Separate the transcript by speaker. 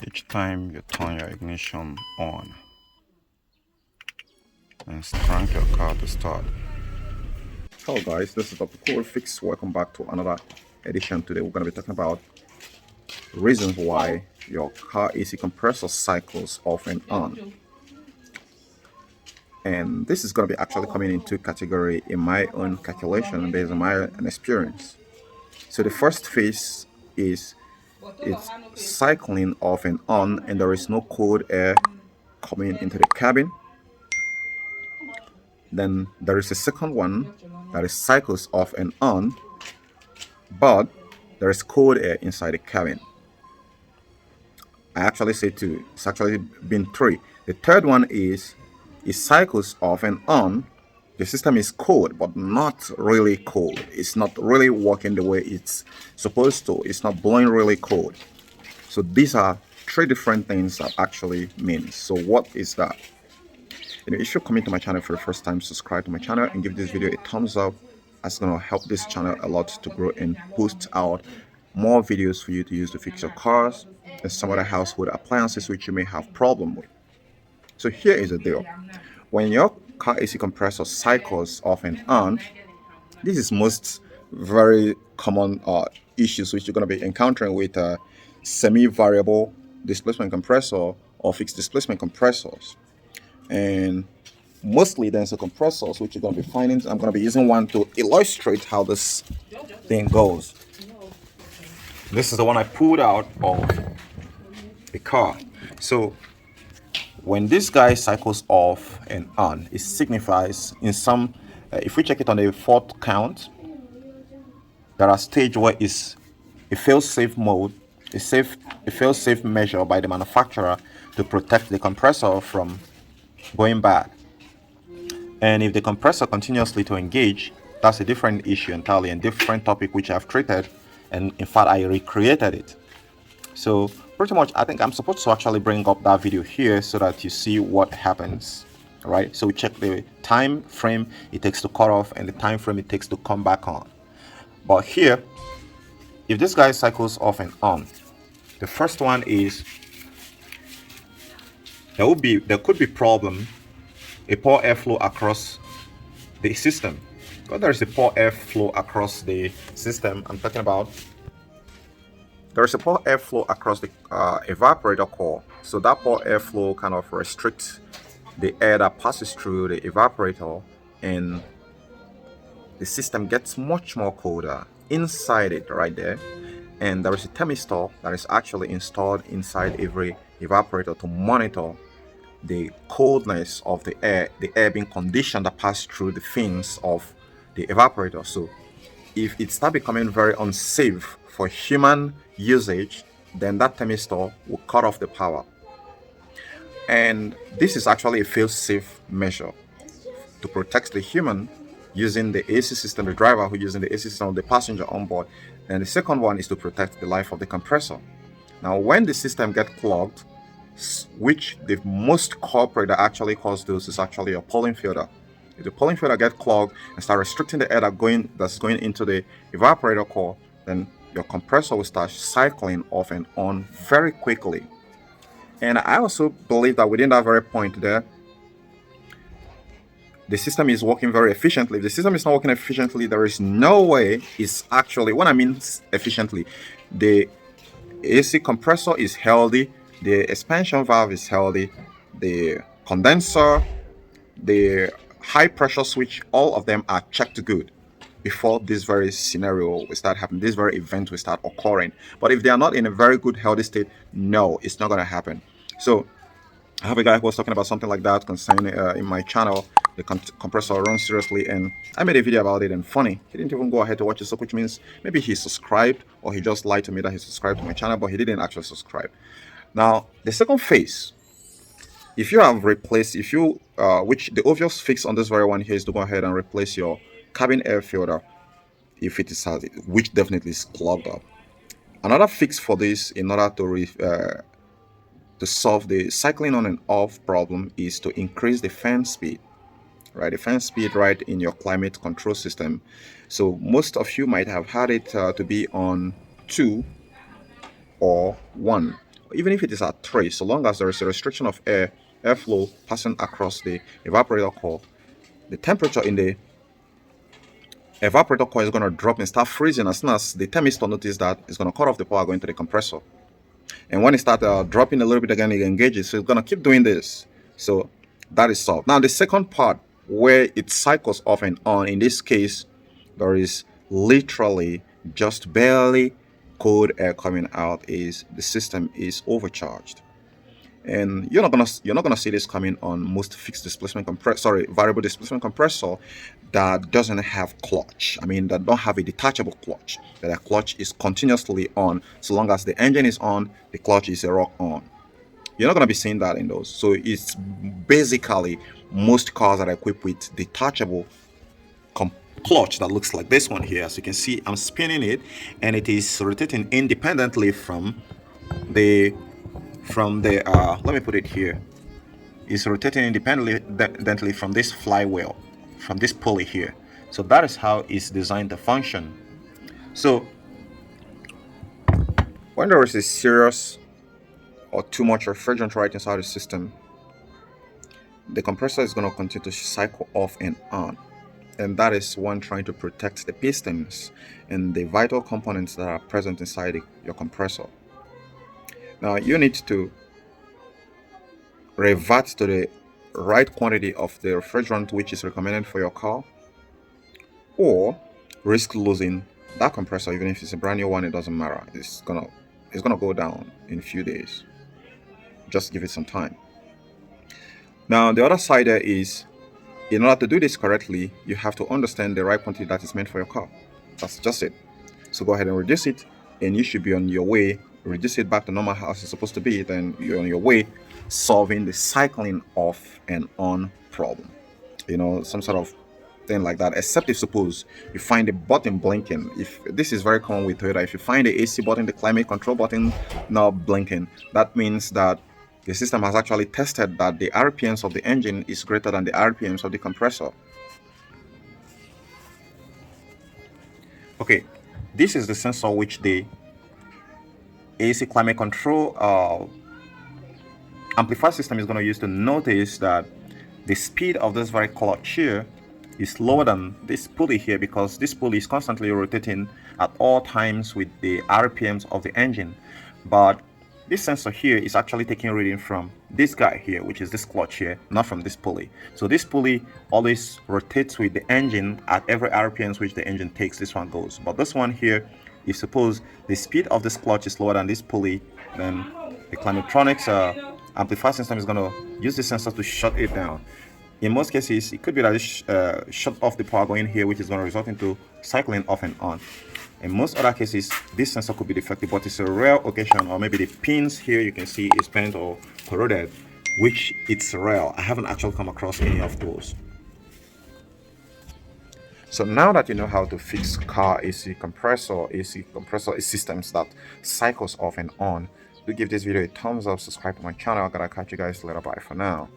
Speaker 1: each time you turn your ignition on and crank your car to start.
Speaker 2: Hello guys, this is Dr. Cool Fix. Welcome back to another edition. Today we're going to be talking about reasons why your car AC compressor cycles off and on. And this is going to be actually coming into category in my own calculation based on my own experience. So the first phase is it's cycling off and on, and there is no cold air coming into the cabin. Then there is a second one that is cycles off and on, but there is cold air inside the cabin. I actually say two. It's actually been three. The third one is it cycles off and on. The system is cold, but not really cold. It's not really working the way it's supposed to. It's not blowing really cold. So these are three different things that actually means. So what is that? If you're coming to my channel for the first time, subscribe to my channel and give this video a thumbs up. That's going to help this channel a lot to grow and boost out more videos for you to use to fix your cars and some other household appliances which you may have problem with. So here is the deal. When your car AC compressor cycles off and on, this is most very common issues which you're going to be encountering with semi-variable displacement compressor or fixed displacement compressors. And mostly there's a compressors which you're going to be finding. I'm going to be using one to illustrate how this thing goes. This is the one I pulled out of the car. So when this guy cycles off and on, it signifies in some if we check it on the fourth count, there are stages where it's a fail-safe mode, a fail-safe measure by the manufacturer to protect the compressor from going bad. And if the compressor continuously to engage, that's a different issue entirely and different topic which I've treated, and in fact I recreated it. So pretty much I think I'm supposed to actually bring up that video here so that you see what happens. Right, so we check the time frame it takes to cut off and the time frame it takes to come back on. But here, if this guy cycles off and on, the first one is there could be problem, a poor airflow across the system. Because there is a poor airflow across the system, I'm talking about there is a poor airflow across the evaporator core. So that poor airflow kind of restricts the air that passes through the evaporator, and the system gets much more colder inside it right there. And there is a thermistor that is actually installed inside every evaporator to monitor the coldness of the air being conditioned that pass through the fins of the evaporator. So if it starts becoming very unsafe for human usage, then that thermistor will cut off the power. And this is actually a fail-safe measure to protect the human using the AC system, the driver who using the AC system, the passenger on board. And the second one is to protect the life of the compressor. Now, when the system gets clogged, which the most culprit that actually causes this is actually a pulling filter. If the pulling filter gets clogged and start restricting the air that's going into the evaporator core, then your compressor will start cycling off and on very quickly. And I also believe that within that very point there, the system is working very efficiently. If the system is not working efficiently, there is no way it's actually, when I mean efficiently, the AC compressor is healthy, the expansion valve is healthy, the condenser, the high pressure switch, all of them are checked good before this very scenario will start happening, this very event will start occurring. But if they are not in a very good healthy state, no, it's not going to happen. So I have a guy who was talking about something like that concerning in my channel, the compressor runs seriously, and I made a video about it, and funny, he didn't even go ahead to watch it, so which means maybe he subscribed or he just lied to me that he subscribed to my channel, but he didn't actually subscribe. Now, the second phase, if you have replaced, which the obvious fix on this very one here is to go ahead and replace your cabin air filter if it is which definitely is clogged up. Another fix for this in order to solve the cycling on and off problem is to increase the fan speed, right? The fan speed right in your climate control system. So most of you might have had it to be on 2 or 1. even if it is at 3, so long as there is a restriction of airflow passing across the evaporator core, the temperature in the evaporator core is going to drop and start freezing. As soon as the thermistor notices that, it's going to cut off the power going to the compressor. And when it starts dropping a little bit again, it engages. So it's going to keep doing this. So that is solved. Now, the second part where it cycles off and on, in this case, there is literally just barely cold air coming out, is the system is overcharged. And you're not gonna see this coming on most fixed displacement variable displacement compressor that doesn't have clutch. I mean, that don't have a detachable clutch. That a clutch is continuously on. So long as the engine is on, the clutch is a rock on. You're not gonna be seeing that in those. So it's basically most cars that are equipped with detachable clutch that looks like this one here. As you can see, I'm spinning it, and it is rotating independently from the let me put it here. It's rotating independently from this flywheel, from this pulley here. So that is how it's designed to function. So when there is a serious or too much refrigerant right inside the system, the compressor is going to continue to cycle off and on. And that is one trying to protect the pistons and the vital components that are present inside your compressor. Now you need to revert to the right quantity of the refrigerant which is recommended for your car, or risk losing that compressor. Even if it's a brand new one, it doesn't matter. It's gonna go down in a few days. Just give it some time. Now the other side there is, in order to do this correctly, you have to understand the right quantity that is meant for your car. That's just it. So go ahead and reduce it, and you should be on your way. Reduce it back to normal how it's supposed to be, then you're on your way solving the cycling off and on problem. Some sort of thing like that. Except if suppose you find the button blinking. If this is very common with Toyota, if you find the AC button, the climate control button now blinking, that means that the system has actually tested that the RPMs of the engine is greater than the RPMs of the compressor. Okay, this is the sensor which the AC climate control amplifier system is going to use to notice that the speed of this very clutch here is lower than this pulley here, because this pulley is constantly rotating at all times with the RPMs of the engine. But this sensor here is actually taking reading from this guy here, which is this clutch here, not from this pulley. So this pulley always rotates with the engine at every RPMs which the engine takes. This one goes. But this one here, if suppose the speed of this clutch is lower than this pulley, then the Climatronics amplifier system is going to use this sensor to shut it down. In most cases, it could be that it shut off the power going here, which is going to result into cycling off and on. In most other cases, this sensor could be defective, but it's a rare occasion, or maybe the pins here you can see is bent or corroded, which it's rare. I haven't actually come across any of those. So now that you know how to fix car AC compressor systems that cycles off and on, do give this video a thumbs up, subscribe to my channel. I gotta catch you guys later. Bye for now.